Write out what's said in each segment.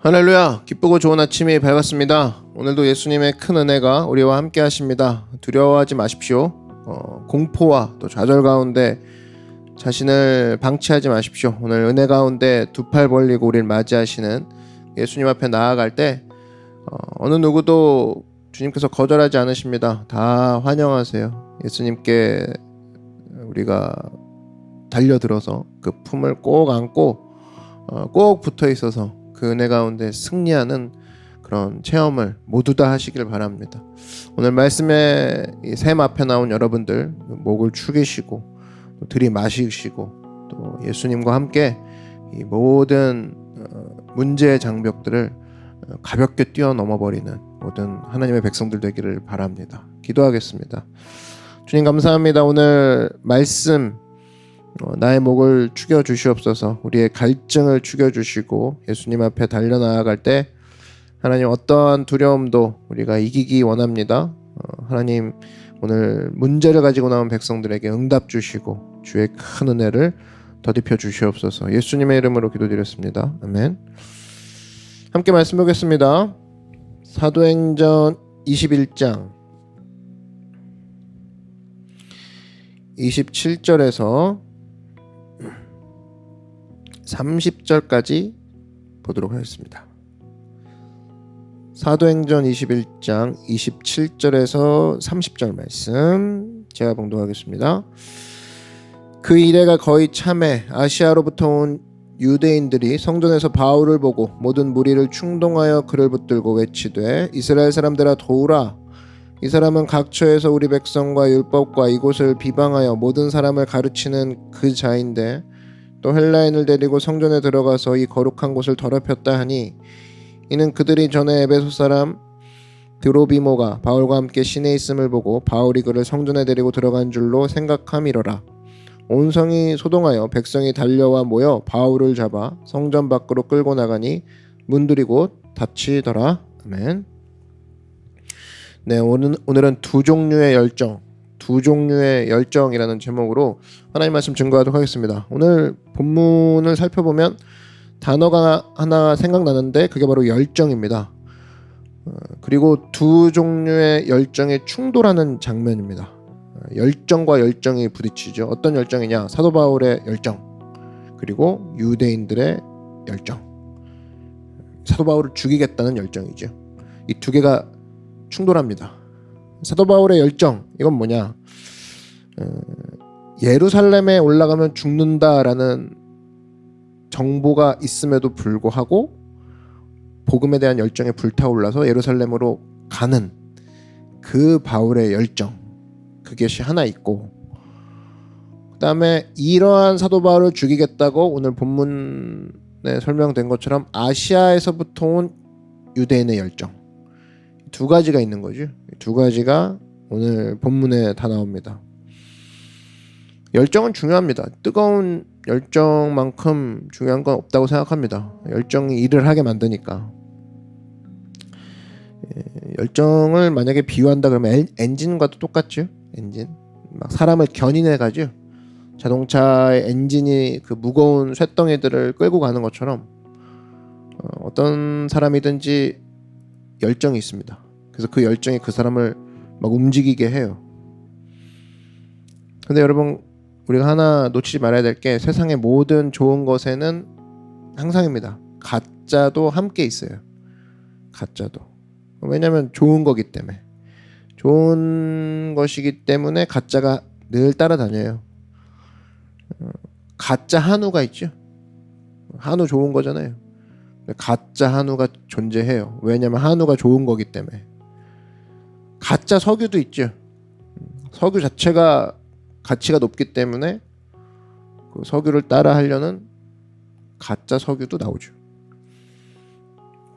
할렐루야, 기쁘고 좋은 아침이 밝았습니다. 오늘도 예수님의 큰 은혜가 우리와 함께 하십니다. 두려워하지 마십시오. 공포와 또 좌절 가운데 자신을 방치하지 마십시오. 오늘 은혜 가운데 두 팔 벌리고 우리를 맞이하시는 예수님 앞에 나아갈 때 어느 누구도 주님께서 거절하지 않으십니다. 다 환영하세요. 예수님께 우리가 달려들어서 그 품을 꼭 안고 꼭 붙어 있어서 그 은혜 가운데 승리하는 그런 체험을 모두 다 하시길 바랍니다. 오늘 말씀에 이 샘 앞에 나온 여러분들 목을 축이시고 또 들이마시시고 또 예수님과 함께 이 모든 문제의 장벽들을 가볍게 뛰어넘어 버리는 모든 하나님의 백성들 되기를 바랍니다. 기도하겠습니다. 주님 감사합니다. 오늘 말씀 나의 목을 축여 주시옵소서. 우리의 갈증을 축여 주시고 예수님 앞에 달려나아갈 때 하나님 어떠한 두려움도 우리가 이기기 원합니다. 하나님 오늘 문제를 가지고 나온 백성들에게 응답 주시고 주의 큰 은혜를 더딥혀 주시옵소서. 예수님의 이름으로 기도드렸습니다. 아멘. 함께 말씀 보겠습니다. 사도행전 21장 27절에서 30절까지 보도록 하겠습니다. 사도행전 21장 27절에서 30절 말씀 제가 봉독하겠습니다. 그 이래가 거의 참에 아시아로부터 온 유대인들이 성전에서 바울을 보고 모든 무리를 충동하여 그를 붙들고 외치되 이스라엘 사람들아 도우라. 이 사람은 각처에서 우리 백성과 율법과 이곳을 비방하여 모든 사람을 가르치는 그 자인데 또 헬라인을 데리고 성전에 들어가서 이 거룩한 곳을 더럽혔다 하니 이는 그들이 전에 에베소 사람 드로비모가 바울과 함께 시내에 있음을 보고 바울이 그를 성전에 데리고 들어간 줄로 생각함이로라. 온 성이 소동하여 백성이 달려와 모여 바울을 잡아 성전 밖으로 끌고 나가니 문들이 곧 닫히더라. 아멘. 네, 오늘은 두 종류의 열정이라는 제목으로 하나님 말씀 증거하도록 하겠습니다. 오늘 본문을 살펴보면 단어가 하나 생각나는데 그게 바로 열정입니다. 그리고 두 종류의 열정이 충돌하는 장면입니다. 열정과 열정이 부딪히죠. 어떤 열정이냐? 사도 바울의 열정 그리고 유대인들의 열정. 사도 바울을 죽이겠다는 열정이죠. 이 두 개가 충돌합니다. 사도 바울의 열정 이건 뭐냐? 예루살렘에 올라가면 죽는다라는 정보가 있음에도 불구하고 복음에 대한 열정에 불타올라서 예루살렘으로 가는 그 바울의 열정 그것이 하나 있고 그 다음에 이러한 사도 바울을 죽이겠다고 오늘 본문에 설명된 것처럼 아시아에서부터 온 유대인의 열정 두 가지가 있는 거죠. 두 가지가 오늘 본문에 다 나옵니다. 열정은 중요합니다. 뜨거운 열정만큼 중요한 건 없다고 생각합니다. 열정이 일을 하게 만드니까. 열정을 만약에 비유한다 그러면 엔진과도 똑같죠. 엔진 막 사람을 견인해 가죠. 자동차의 엔진이 그 무거운 쇳덩이들을 끌고 가는 것처럼 어떤 사람이든지 열정이 있습니다. 그래서 그 열정이 그 사람을 막 움직이게 해요. 근데 여러분 우리가 하나 놓치지 말아야 될 게 세상의 모든 좋은 것에는 항상입니다. 가짜도 함께 있어요. 가짜도. 왜냐하면 좋은 거기 때문에. 좋은 것이기 때문에 가짜가 늘 따라다녀요. 가짜 한우가 있죠. 한우 좋은 거잖아요. 가짜 한우가 존재해요. 왜냐하면 한우가 좋은 거기 때문에. 가짜 석유도 있죠. 석유 자체가 가치가 높기 때문에 그 석유를 따라 하려는 가짜 석유도 나오죠.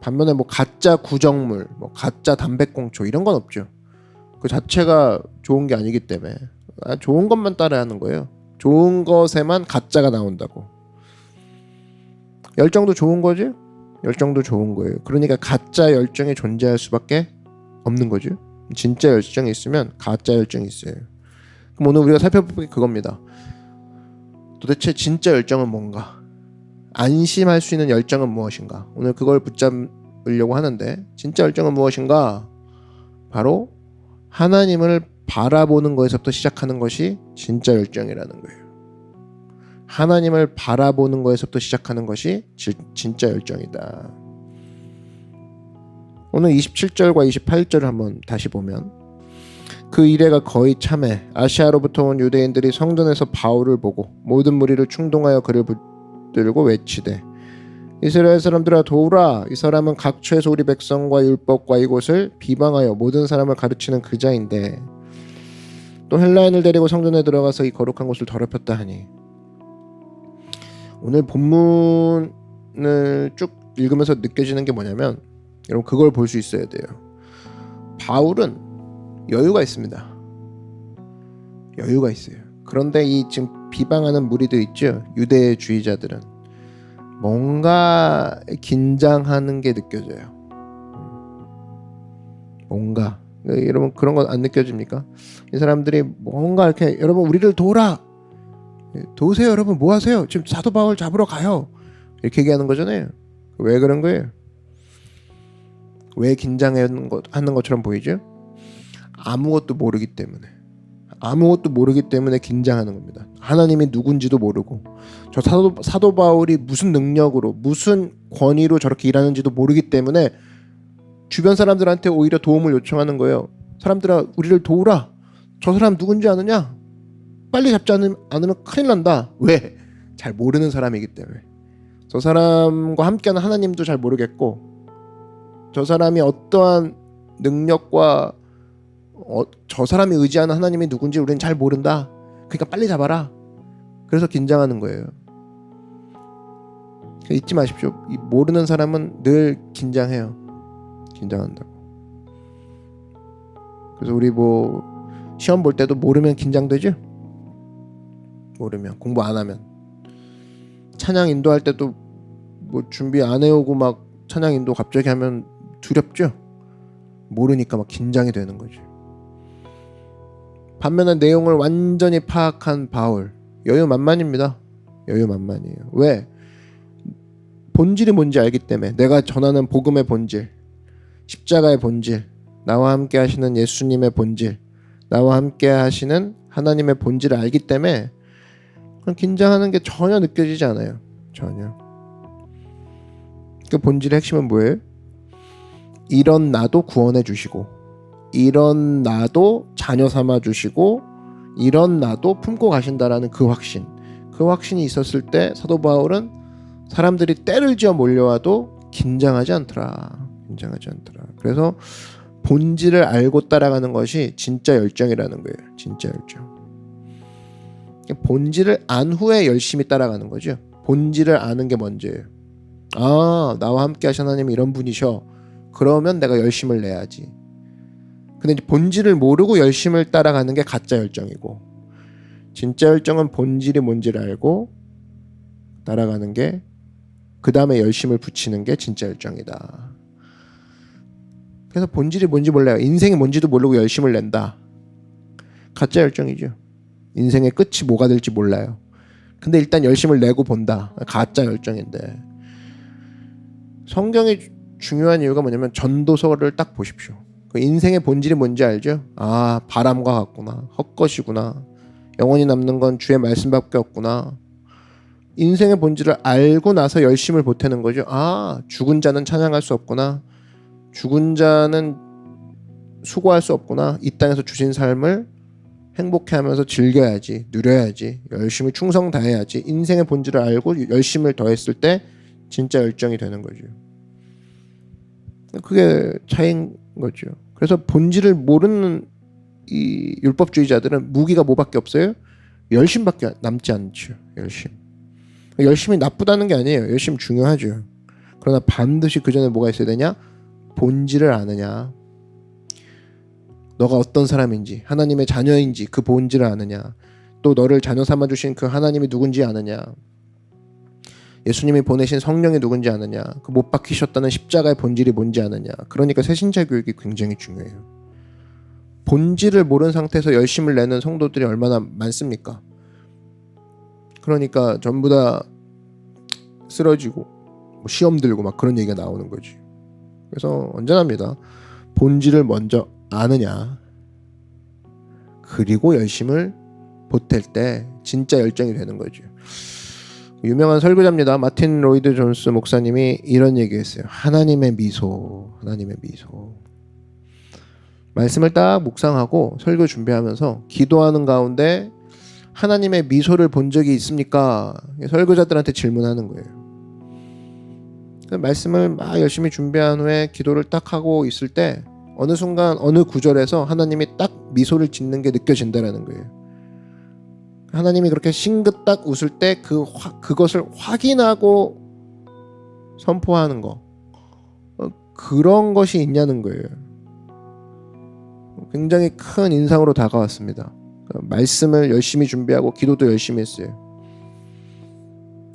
반면에 뭐 가짜 구정물, 뭐 가짜 담배꽁초 이런 건 없죠. 그 자체가 좋은 게 아니기 때문에 좋은 것만 따라야 하는 거예요. 좋은 것에만 가짜가 나온다고. 열정도 좋은 거지? 열정도 좋은 거예요. 그러니까 가짜 열정이 존재할 수밖에 없는 거죠. 진짜 열정이 있으면 가짜 열정이 있어요. 그럼 오늘 우리가 살펴볼 게 그겁니다. 도대체 진짜 열정은 뭔가? 안심할 수 있는 열정은 무엇인가? 오늘 그걸 붙잡으려고 하는데, 진짜 열정은 무엇인가? 바로 하나님을 바라보는 것에서부터 시작하는 것이 진짜 열정이라는 거예요. 하나님을 바라보는 것에서부터 시작하는 것이 진짜 열정이다. 오늘 27절과 28절을 한번 다시 보면, 그 이래가 거의 참해 아시아로부터 온 유대인들이 성전에서 바울을 보고 모든 무리를 충동하여 그를 붙들고 외치되, 이스라엘 사람들아 도우라, 이 사람은 각처에서 우리 백성과 율법과 이곳을 비방하여 모든 사람을 가르치는 그 자인데 또 헬라인을 데리고 성전에 들어가서 이 거룩한 곳을 더럽혔다 하니. 오늘 본문을 쭉 읽으면서 느껴지는 게 뭐냐면, 여러분 그걸 볼 수 있어야 돼요. 바울은 여유가 있습니다. 여유가 있어요. 그런데 이 지금 비방하는 무리들 있죠, 유대주의자들은 뭔가 긴장하는 게 느껴져요. 뭔가, 여러분 그런 거 안 느껴집니까? 이 사람들이 뭔가 이렇게, 여러분 우리를 도우라, 도우세요, 여러분 뭐 하세요, 지금 사도 바울 잡으러 가요, 이렇게 얘기하는 거잖아요. 왜 그런 거예요? 왜 긴장하는 것처럼 보이죠? 아무것도 모르기 때문에. 아무것도 모르기 때문에 긴장하는 겁니다. 하나님이 누군지도 모르고, 저 사도 바울이 무슨 능력으로 무슨 권위로 저렇게 일하는지도 모르기 때문에 주변 사람들한테 오히려 도움을 요청하는 거예요. 사람들아 우리를 도우라, 저 사람 누군지 아느냐? 빨리 잡지 않으면 큰일 난다. 왜? 잘 모르는 사람이기 때문에. 저 사람과 함께하는 하나님도 잘 모르겠고, 저 사람이 어떠한 능력과 저 사람이 의지하는 하나님이 누군지 우리는 잘 모른다. 그러니까 빨리 잡아라. 그래서 긴장하는 거예요. 잊지 마십시오. 모르는 사람은 늘 긴장해요. 긴장한다고. 그래서 우리 뭐 시험 볼 때도 모르면 긴장되죠? 모르면, 공부 안 하면. 찬양 인도할 때도 뭐 준비 안 해오고 막 찬양 인도 갑자기 하면 두렵죠? 모르니까 막 긴장이 되는 거죠. 반면에 내용을 완전히 파악한 바울, 여유만만입니다. 여유만만이에요. 왜? 본질이 뭔지 알기 때문에. 내가 전하는 복음의 본질, 십자가의 본질, 나와 함께 하시는 예수님의 본질, 나와 함께 하시는 하나님의 본질을 알기 때문에 긴장하는 게 전혀 느껴지지 않아요. 전혀. 그 본질의 핵심은 뭐예요? 이런 나도 구원해 주시고, 이런 나도 자녀 삼아 주시고, 이런 나도 품고 가신다라는 그 확신. 그 확신이 있었을 때 사도 바울은 사람들이 때를 지어 몰려와도 긴장하지 않더라. 긴장하지 않더라. 그래서 본질을 알고 따라가는 것이 진짜 열정이라는 거예요. 진짜 열정. 본질을 안 후에 열심히 따라가는 거죠. 본질을 아는 게 먼저예요. 아, 나와 함께 하신 하나님이 이런 분이셔. 그러면 내가 열심을 내야지. 근데 이제 본질을 모르고 열심을 따라가는 게 가짜 열정이고, 진짜 열정은 본질이 뭔지를 알고 따라가는 게, 그 다음에 열심을 붙이는 게 진짜 열정이다. 그래서 본질이 뭔지 몰라요. 인생이 뭔지도 모르고 열심을 낸다. 가짜 열정이죠. 인생의 끝이 뭐가 될지 몰라요. 근데 일단 열심을 내고 본다. 가짜 열정인데. 성경이 중요한 이유가 뭐냐면, 전도서를 딱 보십시오. 그 인생의 본질이 뭔지 알죠? 아, 바람과 같구나. 헛것이구나. 영원히 남는 건 주의 말씀밖에 없구나. 인생의 본질을 알고 나서 열심을 보태는 거죠. 아, 죽은 자는 찬양할 수 없구나. 죽은 자는 수고할 수 없구나. 이 땅에서 주신 삶을 행복해하면서 즐겨야지, 누려야지, 열심히 충성 다해야지. 인생의 본질을 알고 열심을 더했을 때 진짜 열정이 되는 거죠. 그게 차이인 거죠. 그래서 본질을 모르는 이 율법주의자들은 무기가 뭐밖에 없어요? 열심밖에 남지 않죠. 열심. 열심이 나쁘다는 게 아니에요. 열심 중요하죠. 그러나 반드시 그 전에 뭐가 있어야 되냐? 본질을 아느냐. 너가 어떤 사람인지, 하나님의 자녀인지 그 본질을 아느냐. 또 너를 자녀 삼아주신 그 하나님이 누군지 아느냐. 예수님이 보내신 성령이 누군지 아느냐. 그 못 박히셨다는 십자가의 본질이 뭔지 아느냐. 그러니까 새신자 교육이 굉장히 중요해요. 본질을 모르는 상태에서 열심을 내는 성도들이 얼마나 많습니까? 그러니까 전부 다 쓰러지고 뭐 시험 들고 막 그런 얘기가 나오는 거지. 그래서 언제나입니다. 본질을 먼저 아느냐, 그리고 열심을 보탤 때 진짜 열정이 되는 거죠. 유명한 설교자입니다. 마틴 로이드 존스 목사님이 이런 얘기했어요. 하나님의 미소, 하나님의 미소. 말씀을 딱 묵상하고 설교 준비하면서 기도하는 가운데 하나님의 미소를 본 적이 있습니까? 설교자들한테 질문하는 거예요. 말씀을 막 열심히 준비한 후에 기도를 딱 하고 있을 때 어느 순간 어느 구절에서 하나님이 딱 미소를 짓는 게 느껴진다라는 거예요. 하나님이 그렇게 싱긋딱 웃을 때 그것을 확인하고 선포하는 거, 그런 것이 있냐는 거예요. 굉장히 큰 인상으로 다가왔습니다. 말씀을 열심히 준비하고 기도도 열심히 했어요.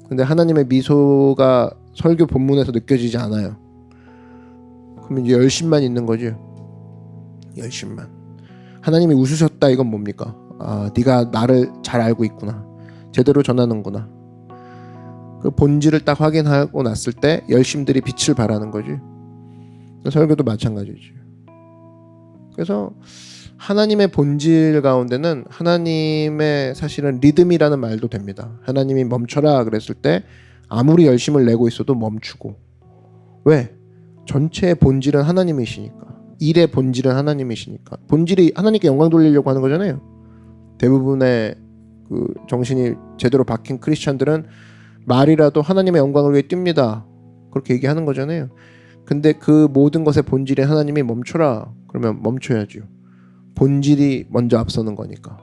근데 하나님의 미소가 설교 본문에서 느껴지지 않아요. 그럼 이제 열심만 있는 거죠. 열심만. 하나님이 웃으셨다, 이건 뭡니까? 아, 네가 나를 잘 알고 있구나, 제대로 전하는구나. 그 본질을 딱 확인하고 났을 때 열심들이 빛을 발하는 거지. 설교도 마찬가지죠. 그래서 하나님의 본질 가운데는 하나님의 사실은 리듬이라는 말도 됩니다. 하나님이 멈춰라 그랬을 때 아무리 열심을 내고 있어도 멈추고. 왜? 전체의 본질은 하나님이시니까. 일의 본질은 하나님이시니까. 본질이 하나님께 영광 돌리려고 하는 거잖아요. 대부분의 그 정신이 제대로 박힌 크리스찬들은 말이라도 하나님의 영광을 위해 뜁니다, 그렇게 얘기하는 거잖아요. 근데 그 모든 것의 본질에 하나님이 멈춰라 그러면 멈춰야죠. 본질이 먼저 앞서는 거니까.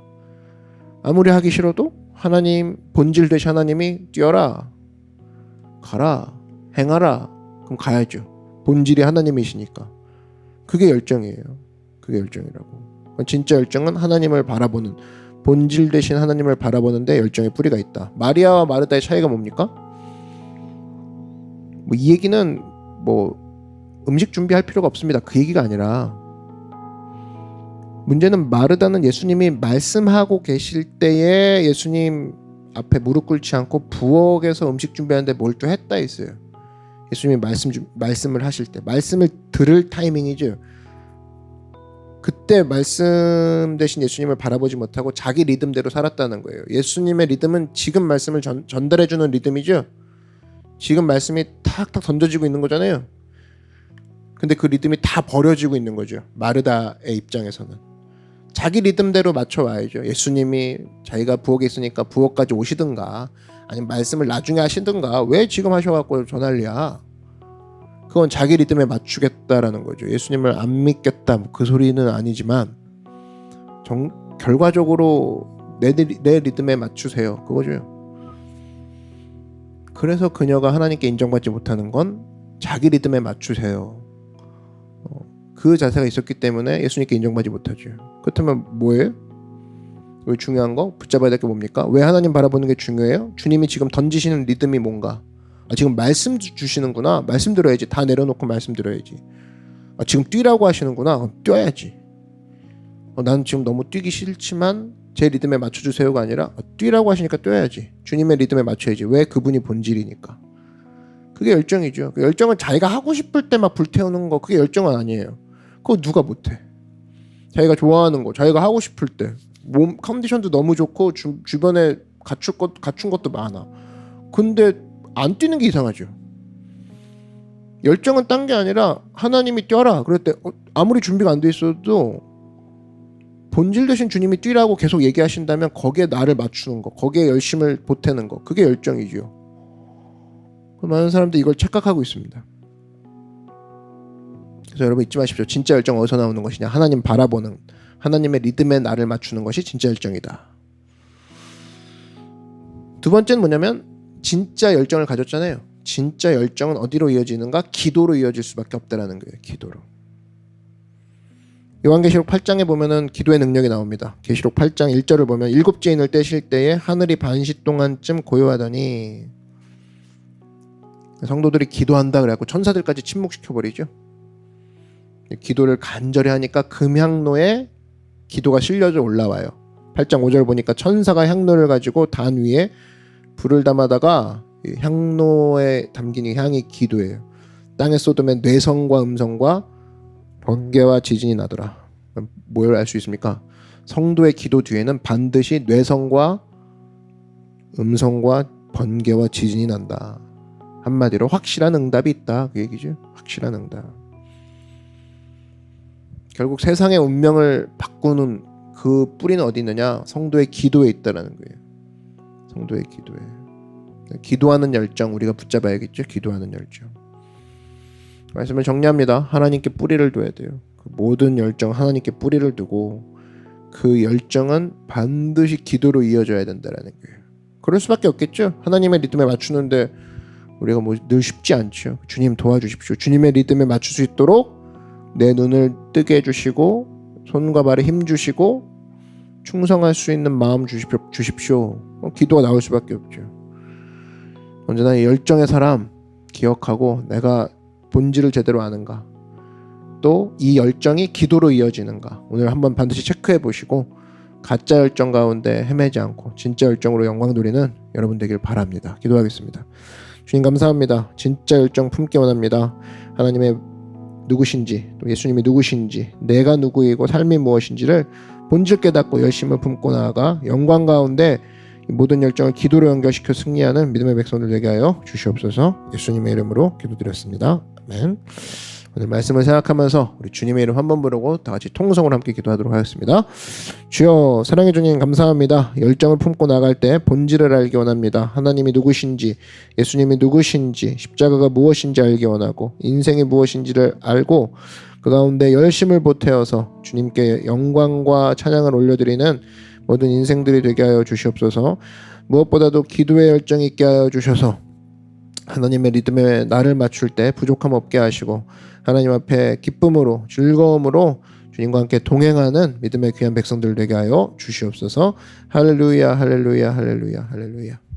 아무리 하기 싫어도 하나님, 본질 되신 하나님이 뛰어라, 가라, 행하라, 그럼 가야죠. 본질이 하나님이시니까. 그게 열정이에요. 그게 열정이라고. 진짜 열정은 하나님을 바라보는, 본질 되신 하나님을 바라보는데 열정의 뿌리가 있다. 마리아와 마르다의 차이가 뭡니까? 뭐 이 얘기는 뭐 음식 준비할 필요가 없습니다, 그 얘기가 아니라, 문제는 마르다는 예수님이 말씀하고 계실 때에 예수님 앞에 무릎 꿇지 않고 부엌에서 음식 준비하는데 몰두했다 했어요. 예수님이 말씀을 하실 때, 말씀을 들을 타이밍이죠. 그때 말씀 대신 예수님을 바라보지 못하고 자기 리듬대로 살았다는 거예요. 예수님의 리듬은 지금 말씀을 전달해주는 리듬이죠. 지금 말씀이 탁탁 던져지고 있는 거잖아요. 근데 그 리듬이 다 버려지고 있는 거죠. 마르다의 입장에서는 자기 리듬대로 맞춰와야죠. 예수님이 자기가 부엌에 있으니까 부엌까지 오시든가 아니면 말씀을 나중에 하시든가, 왜 지금 하셔갖고 저 난리야. 그건 자기 리듬에 맞추겠다라는 거죠. 예수님을 안 믿겠다, 그 소리는 아니지만 결과적으로 내 리듬에 맞추세요, 그거죠. 그래서 그녀가 하나님께 인정받지 못하는 건 자기 리듬에 맞추세요, 그 자세가 있었기 때문에 예수님께 인정받지 못하죠. 그렇다면 뭐예요? 왜 중요한 거? 붙잡아야 될 게 뭡니까? 왜 하나님 바라보는 게 중요해요? 주님이 지금 던지시는 리듬이 뭔가? 지금 말씀 주시는구나, 말씀 들어야지. 다 내려놓고 말씀 들어야지. 지금 뛰라고 하시는구나, 그럼 뛰어야지. 난 지금 너무 뛰기 싫지만 제 리듬에 맞춰주세요가 아니라 뛰라고 하시니까 뛰어야지. 주님의 리듬에 맞춰야지. 왜? 그분이 본질이니까. 그게 열정이죠. 그 열정은 자기가 하고 싶을 때 막 불태우는 거, 그게 열정은 아니에요. 그거 누가 못해. 자기가 좋아하는 거, 자기가 하고 싶을 때, 몸 컨디션도 너무 좋고 주변에 갖춘 것도 많아. 근데 안 뛰는 게 이상하죠. 열정은 딴 게 아니라 하나님이 뛰어라 그럴 때 아무리 준비가 안 돼 있어도 본질 되신 주님이 뛰라고 계속 얘기하신다면 거기에 나를 맞추는 거, 거기에 열심을 보태는 거, 그게 열정이죠. 많은 사람들이 이걸 착각하고 있습니다. 그래서 여러분 잊지 마십시오. 진짜 열정 어디서 나오는 것이냐? 하나님 바라보는, 하나님의 리듬에 나를 맞추는 것이 진짜 열정이다. 두 번째는 뭐냐면, 진짜 열정을 가졌잖아요. 진짜 열정은 어디로 이어지는가? 기도로 이어질 수밖에 없다라는 거예요. 기도로. 요한계시록 8장에 보면은 기도의 능력이 나옵니다. 계시록 8장 1절을 보면, 7째인을 떼실 때에 하늘이 반시 동안쯤 고요하더니, 성도들이 기도한다 그래갖고 천사들까지 침묵시켜버리죠. 기도를 간절히 하니까 금향로에 기도가 실려져 올라와요. 8장 5절 보니까 천사가 향로를 가지고 단 위에 불을 담아다가 이 향로에 담긴 이 향이 기도예요. 땅에 쏟으면 뇌성과 음성과 번개와 지진이 나더라. 뭘 알 수 있습니까? 성도의 기도 뒤에는 반드시 뇌성과 음성과 번개와 지진이 난다. 한마디로 확실한 응답이 있다. 그 얘기죠. 확실한 응답. 결국 세상의 운명을 바꾸는 그 뿌리는 어디 있느냐? 성도의 기도에 있다라는 거예요. 성도의 기도에. 기도하는 열정 우리가 붙잡아야겠죠. 기도하는 열정. 말씀을 정리합니다. 하나님께 뿌리를 둬야 돼요. 그 모든 열정 하나님께 뿌리를 두고 그 열정은 반드시 기도로 이어져야 된다라는 거예요. 그럴 수밖에 없겠죠. 하나님의 리듬에 맞추는데 우리가 뭐 늘 쉽지 않죠. 주님 도와주십시오. 주님의 리듬에 맞출 수 있도록 내 눈을 뜨게 해주시고 손과 발에 힘 주시고 충성할 수 있는 마음 주십시오. 기도가 나올 수밖에 없죠. 언제나 이 열정의 사람 기억하고 내가 본질을 제대로 아는가, 또 이 열정이 기도로 이어지는가 오늘 한번 반드시 체크해 보시고 가짜 열정 가운데 헤매지 않고 진짜 열정으로 영광 누리는 여러분 되길 바랍니다. 기도하겠습니다. 주님 감사합니다. 진짜 열정 품기 원합니다. 하나님의 누구신지 또 예수님이 누구신지 내가 누구이고 삶이 무엇인지를 본질 깨닫고 열심을 품고 나아가 영광 가운데 모든 열정을 기도로 연결시켜 승리하는 믿음의 백성들 되게 하여 주시옵소서. 예수님의 이름으로 기도드렸습니다. 아멘. 오늘 말씀을 생각하면서 우리 주님의 이름 한번 부르고 다 같이 통성으로 함께 기도하도록 하겠습니다. 주여 사랑해 주님 감사합니다. 열정을 품고 나갈 때 본질을 알기 원합니다. 하나님이 누구신지 예수님이 누구신지 십자가가 무엇인지 알기 원하고 인생이 무엇인지를 알고 그 가운데 열심을 보태어서 주님께 영광과 찬양을 올려드리는 모든 인생들이 되게 하여 주시옵소서. 무엇보다도 기도의 열정이 있게 하여 주셔서 하나님의 리듬에 나를 맞출 때 부족함 없게 하시고 하나님 앞에 기쁨으로 즐거움으로 주님과 함께 동행하는 믿음의 귀한 백성들 되게 하여 주시옵소서. 할렐루야 할렐루야 할렐루야 할렐루야.